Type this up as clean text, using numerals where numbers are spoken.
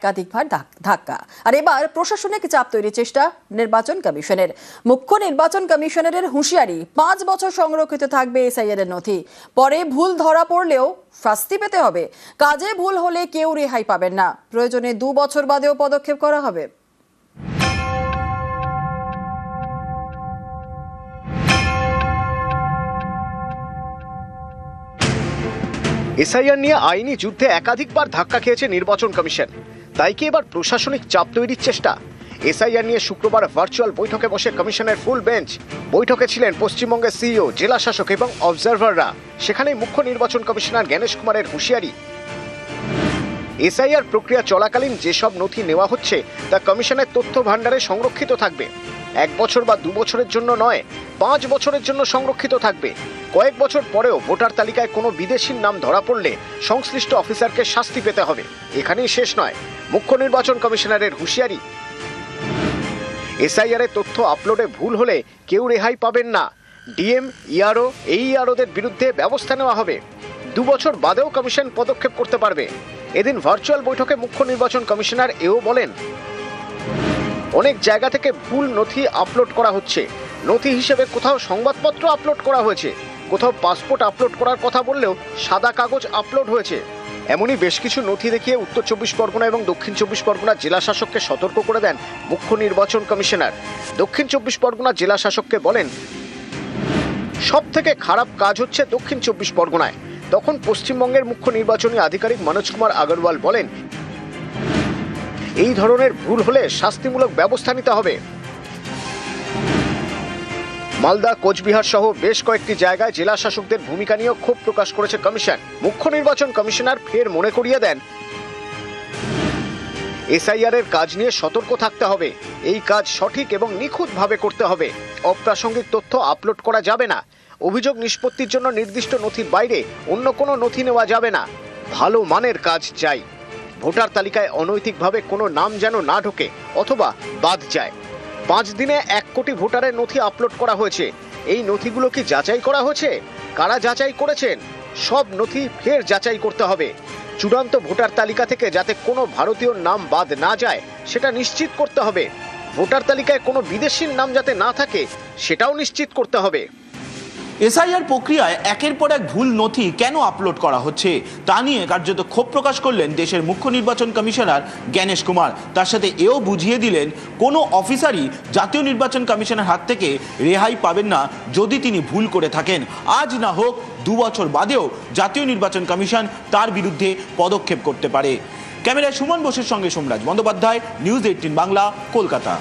একাধিকবার ধাক্কা। আর এবার প্রশাসনিক চাপ তৈরির চেষ্টা নির্বাচন কমিশনের। মুখ্য নির্বাচন কমিশনারের হুঁশিয়ারি, 5 বছর সংরক্ষিত থাকবে এসআইআর এর নথি। পরে ভুল ধরা পড়লেও শাস্তি পেতে হবে। কাজে ভুল হলে কেউ রেহাই পাবেন না। প্রয়োজনে 2 বছর বাদেও পদক্ষেপ করা হবে। এসআইআর নিয়ে আইনি যুদ্ধে একাধিকবার ধাক্কা খেয়েছে নির্বাচন কমিশন। তাই কি এবার প্রশাসনিক চাপ তৈরির চেষ্টা? এসআইআর নিয়ে শুক্রবার ভার্চুয়াল বৈঠকে বসে কমিশনের ফুল বেঞ্চ। বৈঠকে ছিলেন পশ্চিমবঙ্গের সিইও, জেলা শাসক এবং অবজারভাররা। সেখানেই মুখ্য নির্বাচন কমিশনার জ্ঞানেশ কুমারের হুঁশিয়ারি, এসআইআর প্রক্রিয়া চলাকালীন যেসব নথি নেওয়া হচ্ছে তা কমিশনের তথ্য ভাণ্ডারে সংরক্ষিত থাকবে। 1 বছর বা 2 বছরের জন্য নয়, 5 বছরের জন্য সংরক্ষিত থাকবে। কয়েক বছর পরেও ভোটার তালিকায় কোনো বিদেশির নাম ধরা পড়লে সংশ্লিষ্ট অফিসারকে শাস্তি পেতে হবে। এখানেই শেষ নয়, মুখ্য নির্বাচন কমিশনারের হুঁশিয়ারি, এসআইআর এর তথ্য আপলোডে ভুল হলে কেউ রেহাই পাবেন না। ডিএম, ইআরও, এইআরওদের বিরুদ্ধে ব্যবস্থা নেওয়া হবে। 2 বছর বাদেও কমিশন পদক্ষেপ করতে পারবে। এদিন ভার্চুয়াল বৈঠকে মুখ্য নির্বাচন কমিশনার এও বলেন, অনেক জায়গা থেকে ভুল নথি আপলোড করা হচ্ছে। নথি হিসেবে কোথাও সংবাদপত্র আপলোড করা হয়েছে, কোথাও পাসপোর্ট আপলোড করার কথা বললেও সাদা কাগজ আপলোড হয়েছে। এমনই বেশ কিছু নথি দেখিয়ে উত্তর 24 পরগনা এবং দক্ষিণ 24 পরগনা জেলা শাসককে সতর্ক করে দেন মুখ্য নির্বাচন কমিশনার। দক্ষিণ 24 পরগনা জেলা শাসককে বলেন, সব থেকে খারাপ কাজ হচ্ছে দক্ষিণ 24 পরগনায়। তখন পশ্চিমবঙ্গের মুখ্য নির্বাচনী আধিকারিক মনোজ কুমার আগরওয়াল বলেন, এই ধরনের ভুল হলে শাস্তিমূলক ব্যবস্থা নিতে হবে। মালদা, কোচবিহার সহ বেশ কয়েকটি জায়গায় জেলা শাসকদের ভূমিকা নিয়ে ক্ষোভ প্রকাশ করেছে কমিশন। মুখ্য নির্বাচন কমিশনার ফের মনে করিয়ে দেন, এসআইআর এর কাজ নিয়ে সতর্ক থাকতে হবে। এই কাজ সঠিক এবং নিখুঁতভাবে করতে হবে। অপ্রাসঙ্গিক তথ্য আপলোড করা যাবে না। অভিযোগ নিষ্পত্তির জন্য নির্দিষ্ট নথির বাইরে অন্য কোনো নথি নেওয়া যাবে না। ভালো মানের কাজ চাই। ভোটার তালিকায় অনৈতিকভাবে কোনো নাম যেন না ঢোকে অথবা বাদ যায়। 5 দিনে 1 কোটি ভোটারের নথি আপলোড করা হয়েছে। এই নথিগুলো কি যাচাই করা হয়েছে? কারা যাচাই করেছেন? সব নথি ফের যাচাই করতে হবে। চূড়ান্ত ভোটার তালিকা থেকে যাতে কোনো ভারতীয় নাম বাদ না যায় সেটা নিশ্চিত করতে হবে। ভোটার তালিকায় কোনো বিদেশির নাম যাতে না থাকে সেটাও নিশ্চিত করতে হবে। এসআইআর প্রক্রিয়ায় একের পর এক ভুল নথি কেন আপলোড করা হচ্ছে তা নিয়ে কার্যত ক্ষোভ প্রকাশ করলেন দেশের মুখ্য নির্বাচন কমিশনার জ্ঞানেশ কুমার। তার সাথে এও বুঝিয়ে দিলেন, কোনো অফিসারই জাতীয় নির্বাচন কমিশনের হাত থেকে রেহাই পাবেন না যদি তিনি ভুল করে থাকেন। আজ না হোক 2 বছর বাদেও জাতীয় নির্বাচন কমিশন তার বিরুদ্ধে পদক্ষেপ করতে পারে। ক্যামেরায় সুমন বোসের সঙ্গে সোমরাজ বন্দ্যোপাধ্যায়, নিউজ 18 বাংলা, কলকাতা।